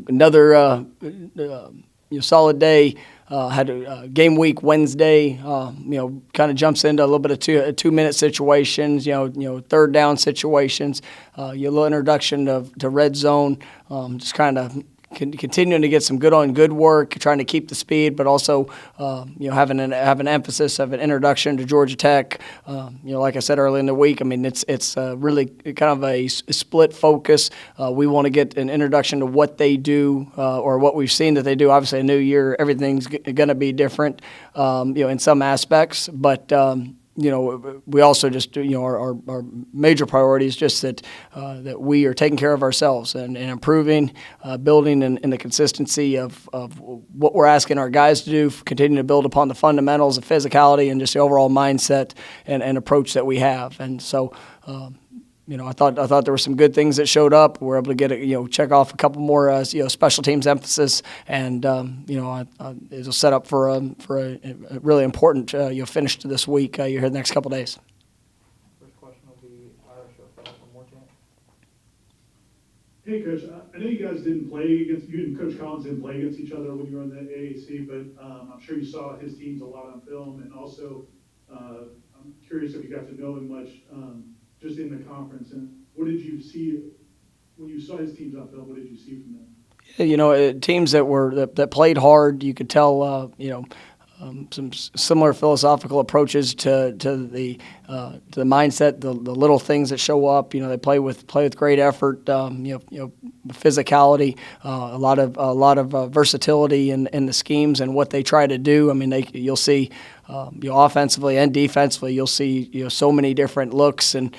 Another solid day. Had a game week Wednesday. Kind of jumps into a little bit of two-minute situations. Third down situations. Your little introduction to red zone. Just kind of continuing to get some good work, trying to keep the speed, but also having an emphasis of an introduction to Georgia Tech. Like I said earlier in the week, I mean it's really kind of a split focus. We want to get an introduction to what they do or what we've seen that they do. Obviously, a new year, everything's going to be different, in some aspects, but. We also just our major priority is just that we are taking care of ourselves and improving, building in the consistency of what we're asking our guys to do, continuing to build upon the fundamentals of physicality and just the overall mindset and approach that we have. And so. I thought there were some good things that showed up. We're able to get check off a couple more special teams emphasis, and it'll set up for a really important finish to this week here the next couple days. First question will be Irish or one more chance. Hey, Coach. I know you guys didn't play against you and Coach Collins didn't play against each other when you were in the AAC, but I'm sure you saw his teams a lot on film, and also I'm curious if you got to know him much. Just in the conference, and what did you see when you saw his teams on film? What did you see from them? Teams that played hard. You could tell, some similar philosophical approaches to the mindset, the little things that show up. They play with great effort. Physicality, a lot of versatility in the schemes and what they try to do. I mean, you'll see. Offensively and defensively, you'll see so many different looks and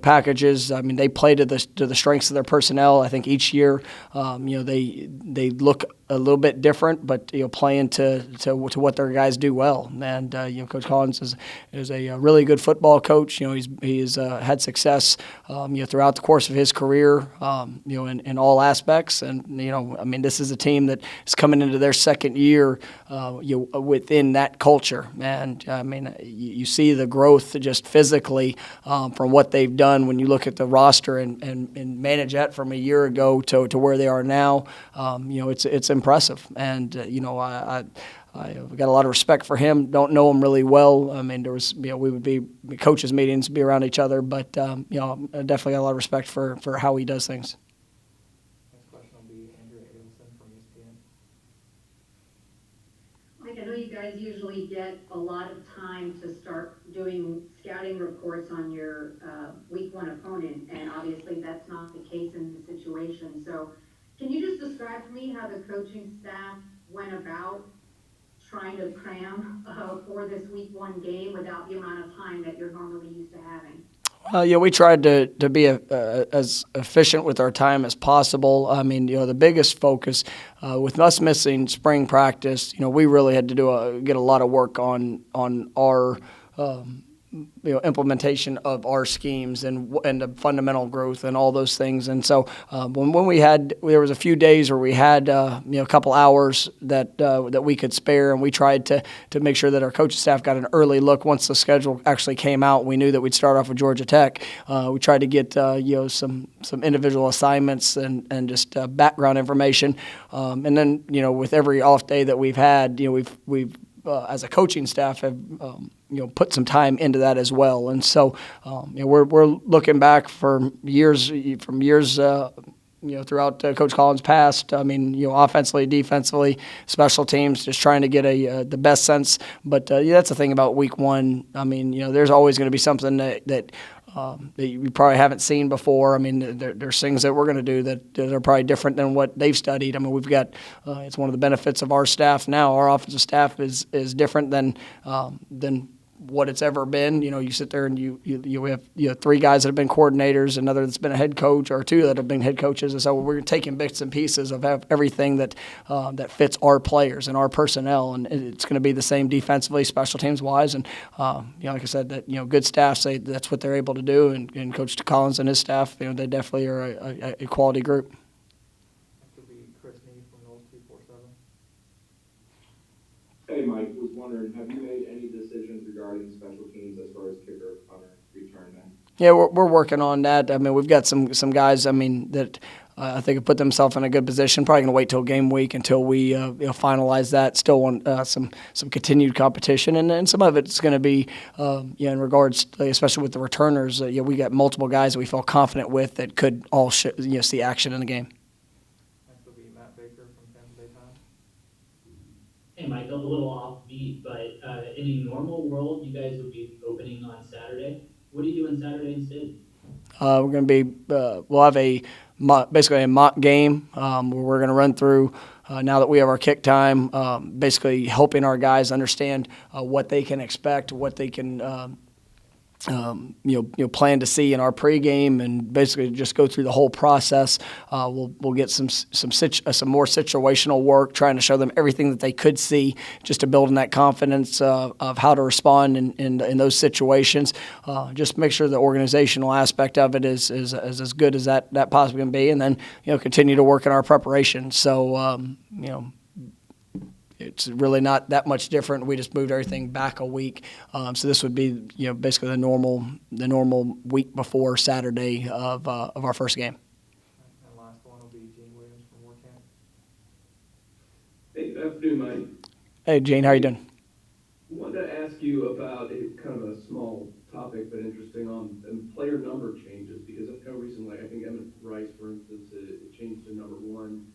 packages. I mean, they play to the strengths of their personnel. I think each year, they look a little bit different, but playing to what their guys do well. And Coach Collins is a really good football coach. He's had success throughout the course of his career. In all aspects. And this is a team that is coming into their second year within that culture. And you see the growth just physically from what they've done when you look at the roster and manage that from a year ago to where they are now. It's impressive. And I've got a lot of respect for him. Don't know him really well. I mean, there was, we would be coaches meetings, be around each other, but I definitely got a lot of respect for how he does things. Next question will be Andrew Abelson from ESPN. Mike, I know you guys usually get a lot of time to start doing scouting reports on your week one opponent, and obviously that's not the case in this situation. So can you just describe to me how the coaching staff went about trying to cram for this week one game without the amount of time that you're normally used to having? We tried to be as efficient with our time as possible. I mean, the biggest focus with us missing spring practice, we really had to get a lot of work on our implementation of our schemes and the fundamental growth and all those things. And so when there was a few days where we had a couple hours that we could spare, and we tried to make sure that our coaching staff got an early look once the schedule actually came out. We knew that we'd start off with Georgia Tech. We tried to get some individual assignments and just background information, and then with every off day that we've had, we've as a coaching staff have put some time into that as well. And so we're looking back for years throughout Coach Collins' past. I mean, offensively, defensively, special teams, just trying to get the best sense. But that's the thing about week one. I mean, there's always going to be something that you probably haven't seen before. I mean, there's things that we're going to do that are probably different than what they've studied. I mean, we've got it's one of the benefits of our staff now. Our offensive staff is different than what it's ever been. You sit there and you have three guys that have been coordinators, another that's been a head coach, or two that have been head coaches, and so we're taking bits and pieces of everything that fits our players and our personnel, and it's going to be the same defensively, special teams wise, and like I said, that good staff say that's what they're able to do, and Coach Collins and his staff, they definitely are a quality group. Next will be Chris Nee from Knowles 247. Hey, Mike, was wondering, have you made any decisions regarding special teams as far as kicker, punter, return man? Yeah, we're working on that. I mean, we've got some guys. I mean, that I think have put themselves in a good position. Probably going to wait till game week until we finalize that. Still want some continued competition, and some of it's going to be in regards, especially with the returners. We got multiple guys that we feel confident with that could all see action in the game. Next will be Matt Baker from Tampa Bay Times. Hey, Mike, a little offbeat, but in a normal world, you guys would be opening on Saturday. What are you doing Saturday instead? We're going to be we'll have basically a mock game where we're going to run through now that we have our kick time, basically helping our guys understand what they can expect, what they can plan to see in our pregame, and basically just go through the whole process. We'll get some more situational work, trying to show them everything that they could see, just to build in that confidence of how to respond in those situations. Just make sure the organizational aspect of it is as good as that possibly can be, and then continue to work in our preparation. So it's really not that much different. We just moved everything back a week, so this would be basically the normal week before Saturday of our first game. And last one will be Gene Williams from War Camp. Hey, good afternoon, Mike. Hey, Gene, how you doing? Wanted to ask you about kind of a small topic, but interesting on player number changes, because I've kind of recently, I think Emmett Rice, for instance, it changed to number 1.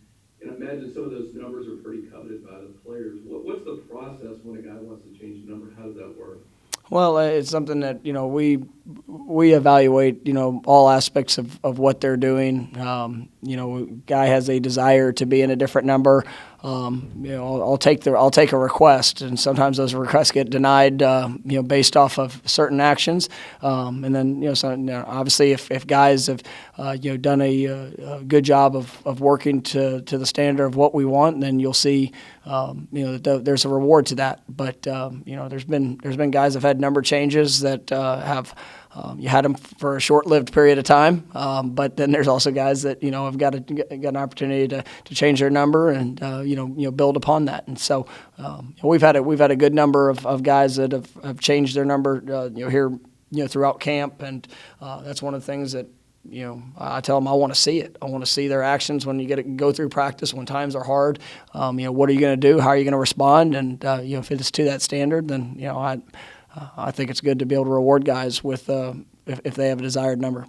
And I imagine some of those numbers are pretty coveted by the players. What's the process when a guy wants to change a number? How does that work? Well, it's something that we evaluate all aspects of what they're doing. Guy has a desire to be in a different number. I'll take a request, and sometimes those requests get denied. Based off of certain actions, and then obviously if guys have done a good job of working to the standard of what we want, then you'll see that there's a reward to that. But there's been guys that have had number changes that have. You had them for a short-lived period of time, but then there's also guys that have got an opportunity to change their number and build upon that. And so we've had a good number of guys that have changed their number here throughout camp, and that's one of the things that I tell them I want to see it. I want to see their actions when you go through practice, when times are hard. What are you going to do? How are you going to respond? And if it's to that standard, then I think it's good to be able to reward guys with if they have a desired number.